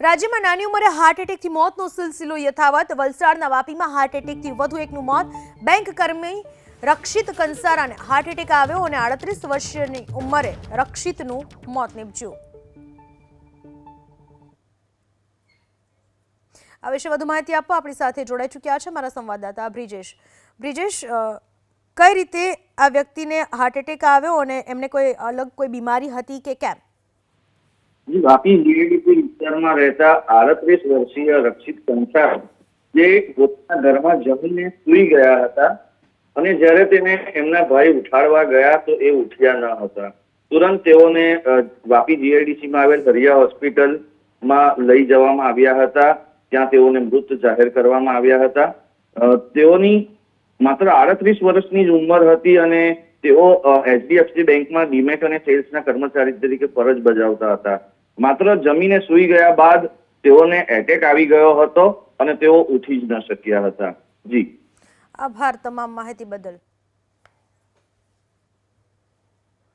રાજ્યમાં નાની ઉંમરે હાર્ટ એટેકથી મોતનો સિલસિલો યથાવત। વલસાડના વાપીમાં હાર્ટ એટેકથી વધુ એકનું મોત। બેંક કર્મી રક્ષિત કંસારાને હાર્ટ એટેક આવ્યો અને 38 વર્ષની ઉંમરે રક્ષિતનું મોત નીપજ્યું। આ વિશે વધુ માહિતી આપવા આપણી સાથે જોડાઈ ચૂક્યા છે મારા સંવાદદાતા બ્રિજેશ। બ્રિજેશ, કઈ રીતે આ વ્યક્તિને હાર્ટ એટેક આવ્યો અને એમને કોઈ અલગ કોઈ બીમારી હતી કે કેમ? વાપી જીઆઈડીસી વિસ્તારમાં રહેતા 38 વર્ષીય રક્ષિત કંસાર જે પોતાના ઘરમાં જમીને સૂઈ ગયા હતા અને જ્યારે તેને એમના ભાઈ ઉઠાડવા ગયા તો એ ઉઠ્યા ન હતા। તુરંત તેઓને વાપી જીઆઈડીસીમાં આવેલ હરિયા હોસ્પિટલમાં લઈ જવામાં આવ્યા હતા। ત્યાં તેઓને મૃત જાહેર કરવામાં આવ્યા હતા। તેઓની માત્ર 38 વર્ષની જ ઉંમર હતી અને તેઓ એચડીએફસી બેંકમાં ડીમેટ અને સેલ્સના કર્મચારી તરીકે ફરજ બજાવતા હતા। માત્ર જમીને સૂઈ ગયા બાદ તેઓને એટેક આવી ગયો હતો અને તેઓ ઉઠી જ ન શક્યા હતા। જી, આભાર તમામ માહિતી બદલ।